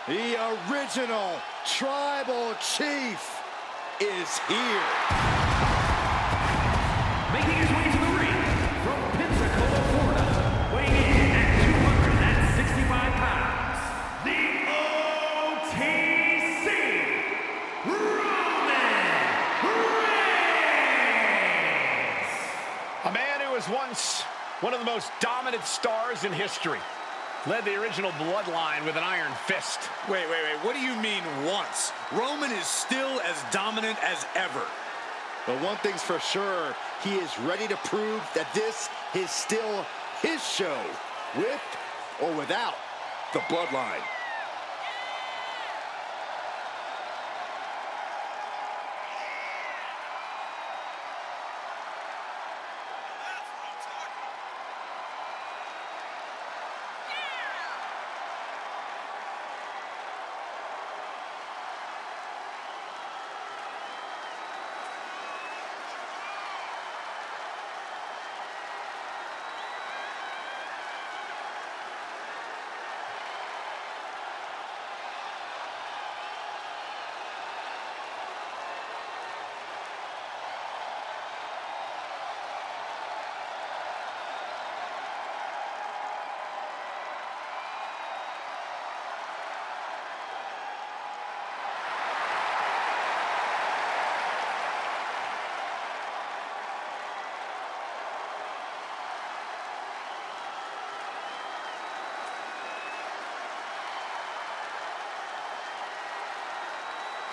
The original Tribal Chief is here. Making his way to the ring from Pensacola, Florida, weighing in at 265 pounds, the OTC, Roman Reigns! A man who was once one of the most dominant stars in history. Led the original bloodline with an iron fist. Wait. What do you mean once? Roman is still as dominant as ever. But one thing's for sure, he is ready to prove that this is still his show, with or without the bloodline.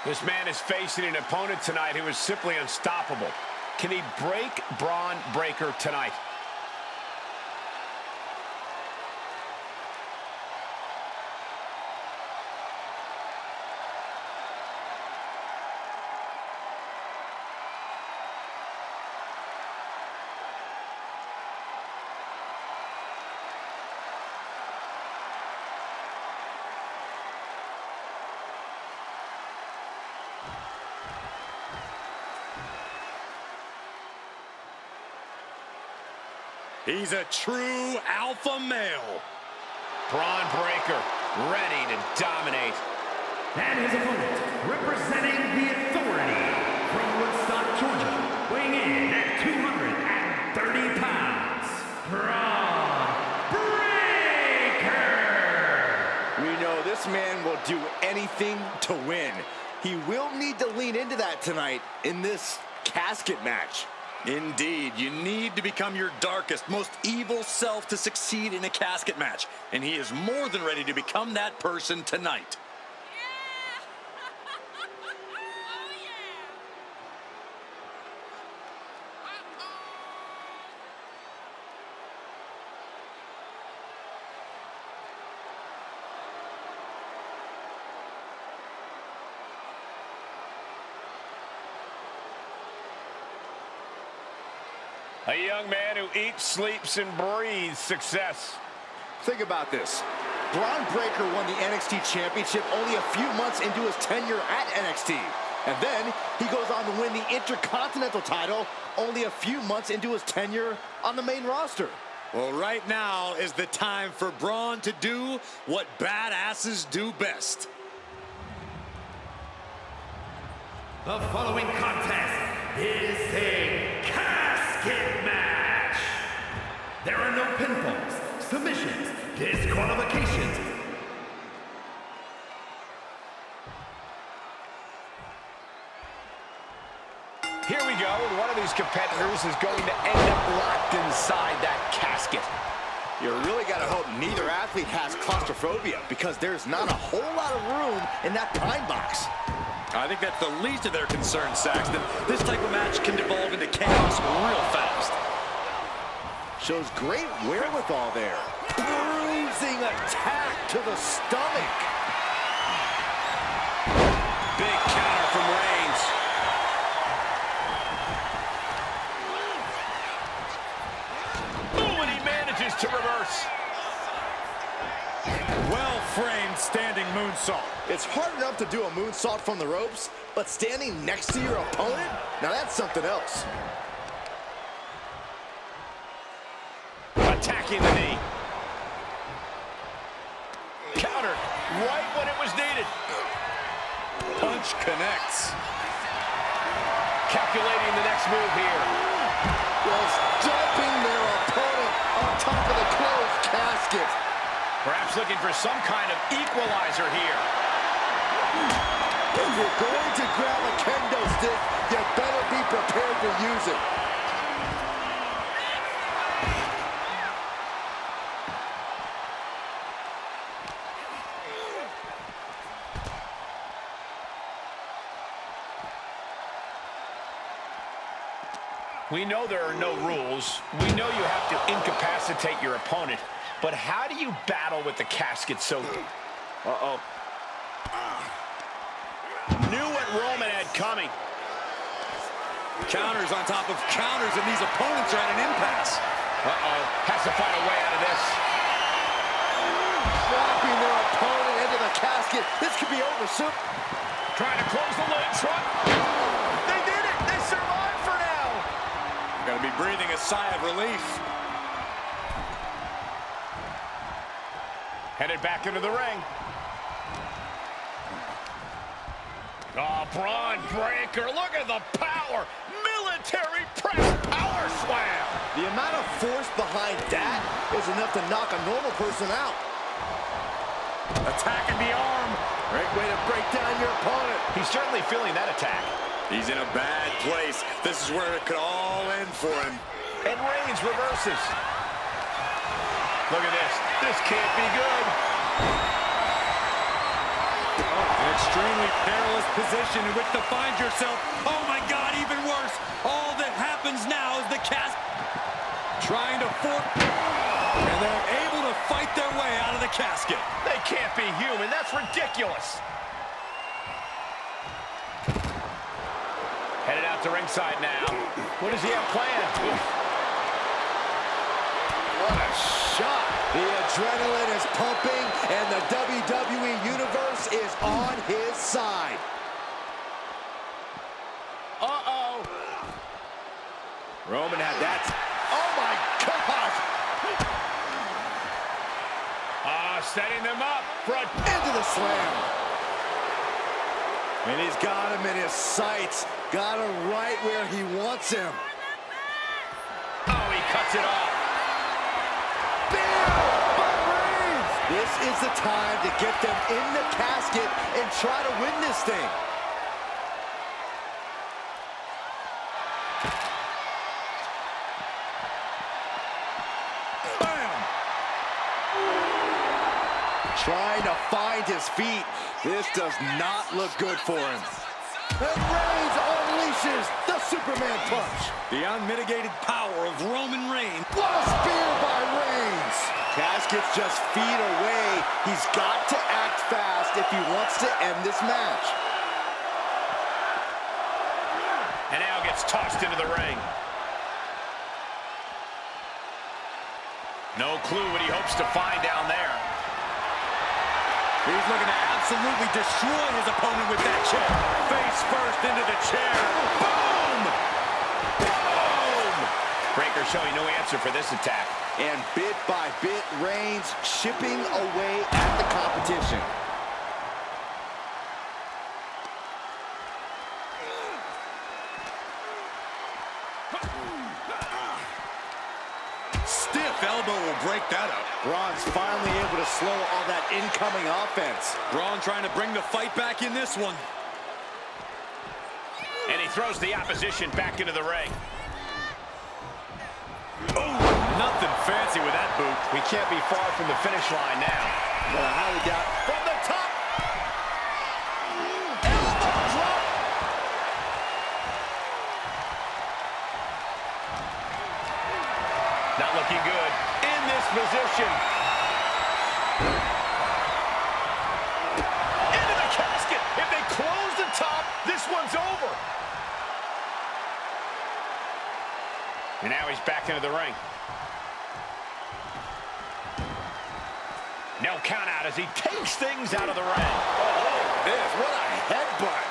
This man is facing an opponent tonight who is simply unstoppable. Can he break Bron Breakker tonight? He's a true alpha male. Bron Breakker, ready to dominate. And his opponent, representing the Authority from Woodstock, Georgia, weighing in at 230 pounds, Bron Breakker! We know this man will do anything to win. He will need to lean into that tonight in this casket match. Indeed, you need to become your darkest, most evil self to succeed in a casket match. And he is more than ready to become that person tonight. A young man who eats, sleeps, and breathes success. Think about this. Bron Breakker won the NXT Championship only a few months into his tenure at NXT. And then he goes on to win the Intercontinental title only a few months into his tenure on the main roster. Well, right now is the time for Bron to do what badasses do best. The following contest is a casket match. There are no pinfalls, submissions, disqualifications. Here we go, and one of these competitors is going to end up locked inside that casket. You really got to hope neither athlete has claustrophobia, because there's not a whole lot of room in that pine box. I think that's the least of their concerns, Saxton. This type of match can devolve into chaos real fast. Shows great wherewithal there. Bruising attack to the stomach. Big counter from Reigns. Ooh, and he manages to reverse. Well-framed standing moonsault. It's hard enough to do a moonsault from the ropes, but standing next to your opponent? Now that's something else. Attacking the knee. Counter. right when it was needed. Punch connects. Calculating the next move here. Was dumping their opponent on top of the closed casket. Perhaps looking for some kind of equalizer here. If you're going to grab a kendo stick, you better be prepared to use it. We know there are no rules. We know you have to incapacitate your opponent. But how do you battle with the casket so... Uh-oh. Knew what Roman had coming. Counters on top of counters, and these opponents are at an impasse. Uh-oh. Has to find a way out of this. Dropping their opponent into the casket. This could be over soon. Trying to close the lid. They did it. They survived for now. Gotta be breathing a sigh of relief. Headed back into the ring. Oh, Bron Breakker. Look at the power. Military press power slam. The amount of force behind that is enough to knock a normal person out. Attacking the arm. Great way to break down your opponent. He's certainly feeling that attack. He's in a bad place. This is where it could all end for him. And Reigns reverses. Look at this. This can't be good. An extremely perilous position in which to find yourself. Oh my God, even worse. All that happens now is the cast trying to force, and they're able to fight their way out of the casket. They can't be human. That's ridiculous. Headed out to ringside now. What does he have planned? What a shot. The adrenaline is pumping, and the WWE Universe is on his side. Uh-oh. Roman had that. Oh, my God. Setting them up. Front. Into the slam. And he's got him in his sights. Got him right where he wants him. Oh, he cuts it off. This is the time to get them in the casket and try to win this thing. Bam! Trying to find his feet. This does not look good for him. And Reigns unleashes the Superman punch. The unmitigated power of Roman Reigns. What a spear by Reigns. Casket's just feet away. He's got to act fast if he wants to end this match. And now gets tossed into the ring. No clue what he hopes to find down there. He's looking to absolutely destroy his opponent with that chair. Face first into the chair. Boom! Boom! Breakker showing no answer for this attack. And bit by bit, Reigns chipping away at the competition. Stiff elbow will break that up. Braun's finally able to slow all that incoming offense. Braun trying to bring the fight back in this one. And he throws the opposition back into the ring. Oh, nothing fancy with that boot. We can't be far from the finish line now. But I highly doubt. From the top. Elbow drop. Not looking good in this position. Into the casket. If they close the top, this one's over. And now he's back into the ring. No count out as he takes things out of the ring. Oh, this, what a headbutt.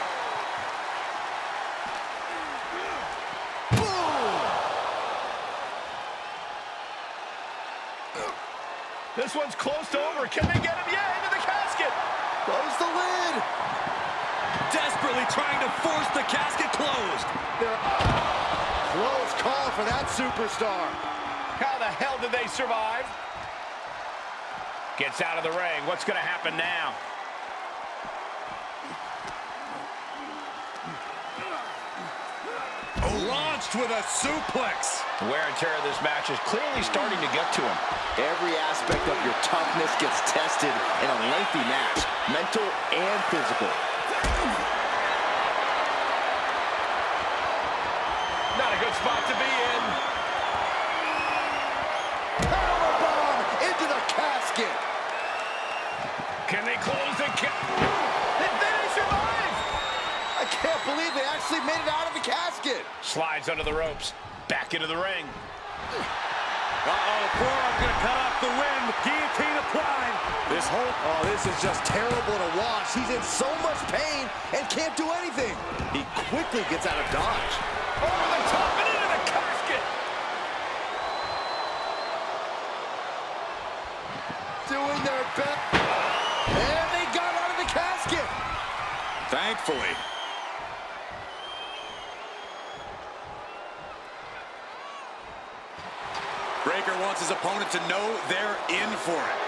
This one's close to over. Can they get him? Yeah, into the casket. lid. Desperately trying to force the casket closed. Close call for that superstar. How the hell did they survive? Gets out of the ring. What's going to happen now? Launched with a suplex. The wear and tear of this match is clearly starting to get to him. Every aspect of your toughness gets tested in a lengthy match, mental and physical. Not a good spot to be in. Powerbomb into the casket. Can they close the Did they survive? I can't believe they actually made it out of the casket. Slides under the ropes. Back into the ring. Uh-oh, forearm gonna cut off the wind. Guillotine applied. This is just terrible to watch. He's in so much pain and can't do anything. He quickly gets out of dodge. Over the top and into the casket. Doing their best. And they got out of the casket. Thankfully. Breakker wants his opponent to know they're in for it.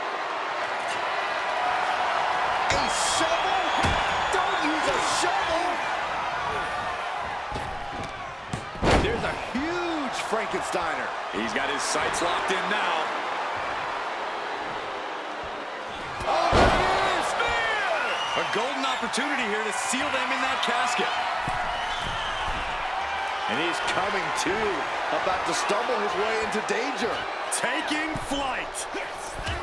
A shovel? Don't use a shovel. There's a huge Frankensteiner. He's got his sights locked in now. Oh, there it is. A golden opportunity here to seal them in that casket. And he's coming to, about to stumble his way into danger. Taking flight.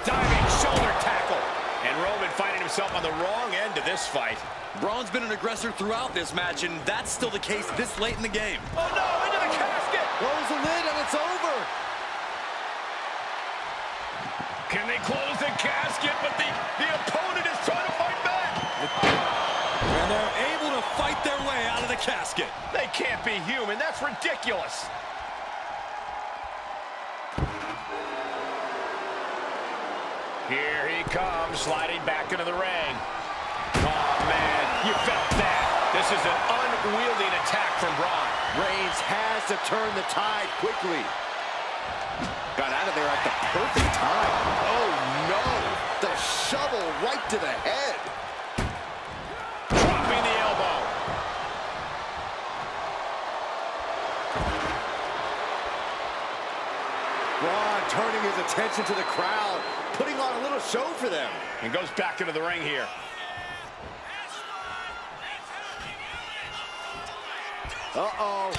Diving shoulder tackle. And Roman finding himself on the wrong end of this fight. Braun's been an aggressor throughout this match, and that's still the case this late in the game. Oh no, into the casket. Close the lid and it's over. Can they close the casket? But the opponent is trying to fight back. And they're able to fight their way out of the casket. They can't be human. That's ridiculous. Here he comes, sliding back into the ring. Oh, man, you felt that. This is an unwieldy attack from Bron. Reigns has to turn the tide quickly. Got out of there at the perfect time. Oh, no. The shovel right to the head. Dropping the elbow. Braun turning his attention to the crowd, putting on a little show for them. And goes back into the ring here. Uh-oh.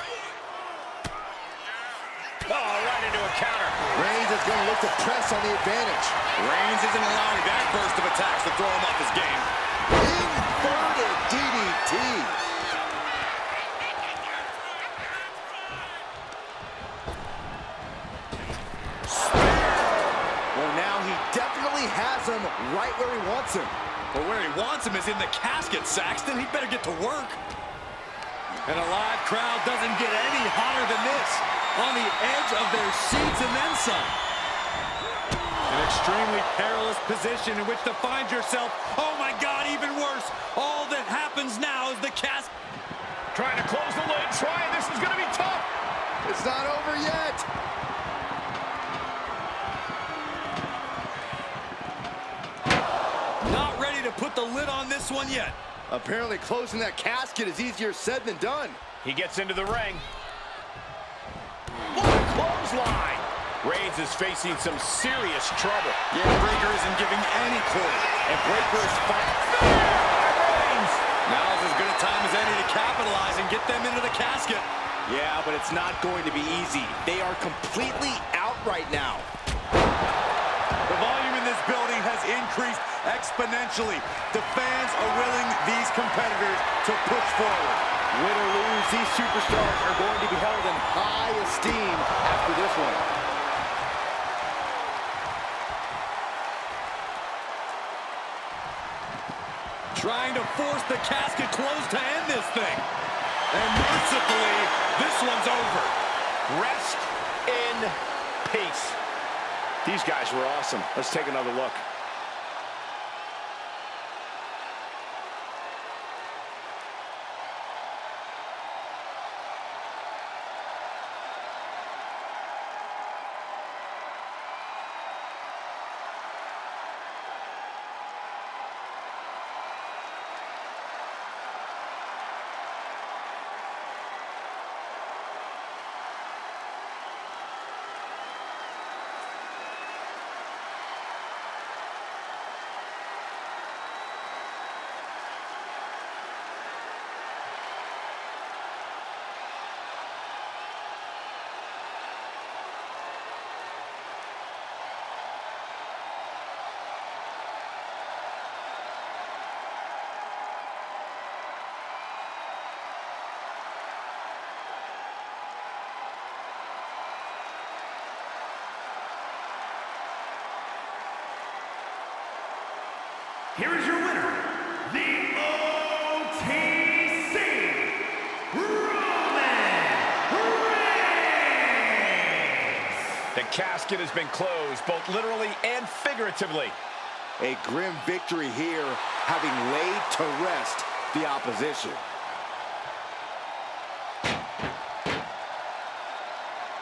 Oh, right into a counter. Reigns is going to look to press on the advantage. Reigns isn't allowing that burst of attacks to throw him off his game. Inverted DDT. Well, now he definitely has him right where he wants him. But where he wants him is in the casket, Saxton. He'd better get to work. And a live crowd doesn't get any hotter than this. On the edge of their seats and then some. An extremely perilous position in which to find yourself. Oh my God, even worse. All that happens now is the casket. Trying to close the lid, this is gonna be tough. It's not over yet. Not ready to put the lid on this one yet. Apparently closing that casket is easier said than done. He gets into the ring. What a clothesline. Reigns is facing some serious trouble. Yeah, Breakker isn't giving any quarter. And Breakker is fighting. Reigns. Now's as good a time as any to capitalize and get them into the casket. Yeah, but it's not going to be easy. They are completely out right now. The volume in this building has increased exponentially. The fans are willing these competitors to push forward. Win or lose, these superstars are going to be held in high esteem after this one. Trying to force the casket closed to end this thing. And mercifully, this one's over. Rest in peace. These guys were awesome. Let's take another look. here is your winner, the OTC, Roman Reigns. The casket has been closed, both literally and figuratively. A grim victory here, having laid to rest the opposition.